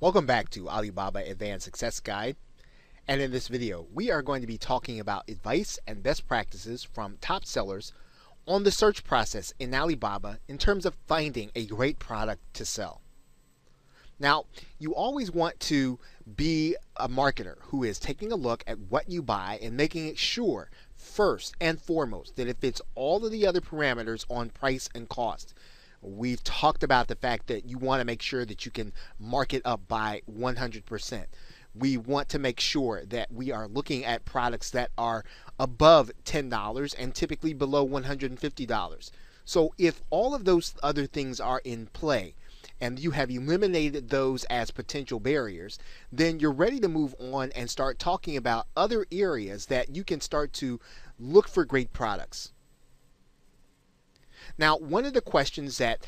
Welcome back to Alibaba Advanced Success Guide, and in this video we are going to be talking about advice and best practices from top sellers on the search process in Alibaba in terms of finding a great product to sell. Now, you always want to be a marketer who is taking a look at what you buy and making it sure first and foremost that it fits all of the other parameters on price and cost. We've talked about the fact that you want to make sure that you can mark it up by 100%. We want to make sure that we are looking at products that are above $10 and typically below $150. So if all of those other things are in play and you have eliminated those as potential barriers, then you're ready to move on and start talking about other areas that you can start to look for great products. Now, one of the questions that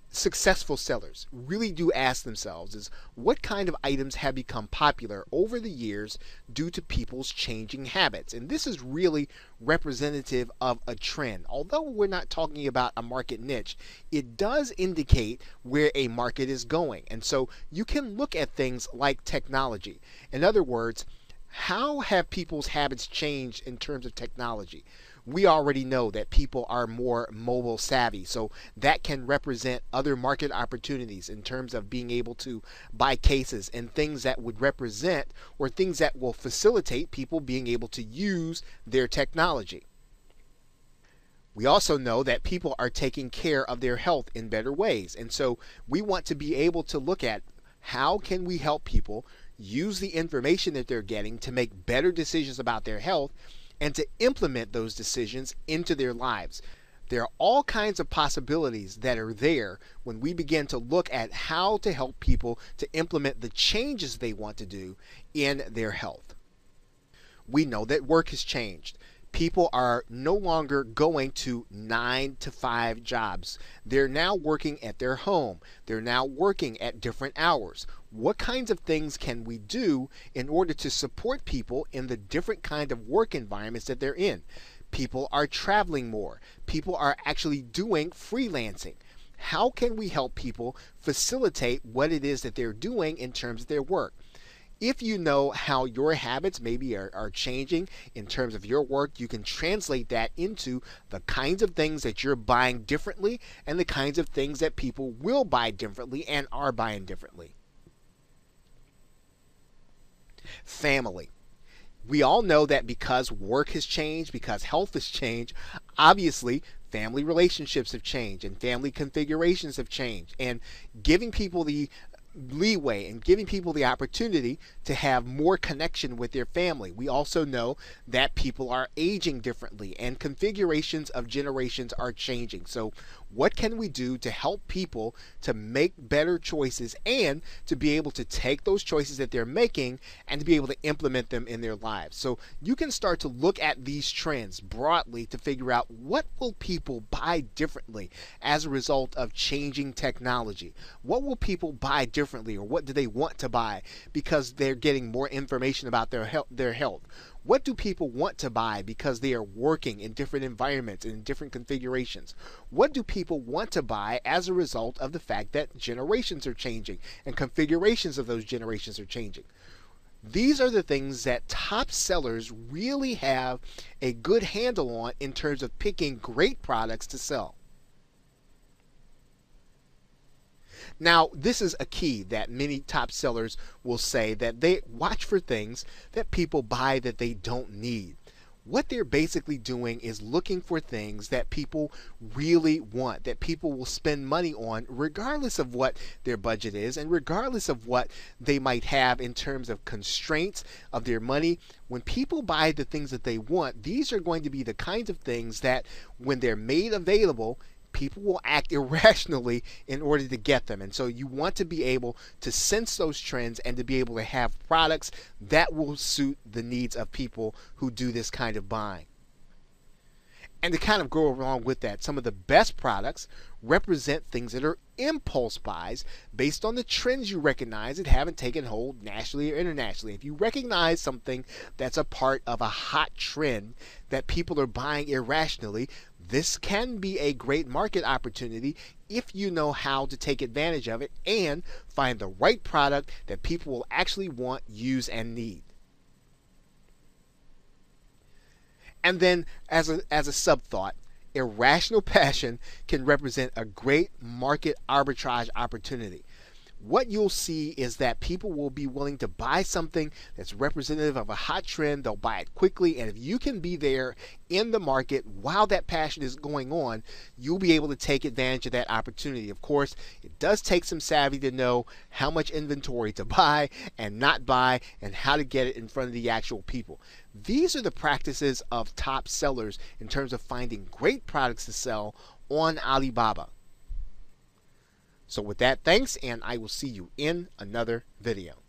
successful sellers really do ask themselves is what kind of items have become popular over the years due to people's changing habits? And this is really representative of a trend. Although we're not talking about a market niche, it does indicate where a market is going. And so you can look at things like technology. In other words, how have people's habits changed in terms of technology? We already know that people are more mobile savvy, so that can represent other market opportunities in terms of being able to buy cases and things that would represent or things that will facilitate people being able to use their technology. We also know that people are taking care of their health in better ways, and so we want to be able to look at how can we help people use the information that they're getting to make better decisions about their health and to implement those decisions into their lives. There are all kinds of possibilities that are there when we begin to look at how to help people to implement the changes they want to do in their health. We know that work has changed. People are no longer going to 9-to-5 jobs. They're now working at their home. They're now working at different hours. What kinds of things can we do in order to support people in the different kind of work environments that they're in? People are traveling more. People are actually doing freelancing. How can we help people facilitate what it is that they're doing in terms of their work? If you know how your habits maybe are changing in terms of your work, you can translate that into the kinds of things that you're buying differently and the kinds of things that people will buy differently and are buying differently. Family. We all know that because work has changed, because health has changed, obviously family relationships have changed and family configurations have changed, and giving people the leeway and giving people the opportunity to have more connection with their family. We also know that people are aging differently and configurations of generations are changing. So what can we do to help people to make better choices and to be able to take those choices that they're making and to be able to implement them in their lives? So you can start to look at these trends broadly to figure out what will people buy differently as a result of changing technology. What will people buy differently, or what do they want to buy because they're getting more information about their health? What do people want to buy because they are working in different environments and in different configurations? What do people want to buy as a result of the fact that generations are changing and configurations of those generations are changing? These are the things that top sellers really have a good handle on in terms of picking great products to sell. Now, this is a key that many top sellers will say, that they watch for things that people buy that they don't need. What they're basically doing is looking for things that people really want, that people will spend money on regardless of what their budget is and regardless of what they might have in terms of constraints of their money. When people buy the things that they want, these are going to be the kinds of things that when they're made available, people will act irrationally in order to get them. And so you want to be able to sense those trends and to be able to have products that will suit the needs of people who do this kind of buying. And to kind of go along with that, some of the best products represent things that are impulse buys based on the trends you recognize that haven't taken hold nationally or internationally. If you recognize something that's a part of a hot trend that people are buying irrationally, This can be a great market opportunity if you know how to take advantage of it and find the right product that people will actually want, use, and need. And then, as a sub thought, irrational passion can represent a great market arbitrage opportunity. What you'll see is that people will be willing to buy something that's representative of a hot trend. They'll buy it quickly, and if you can be there in the market while that passion is going on, you'll be able to take advantage of that opportunity. Of course, it does take some savvy to know how much inventory to buy and not buy and how to get it in front of the actual people. These are the practices of top sellers in terms of finding great products to sell on Alibaba. So with that, thanks, and I will see you in another video.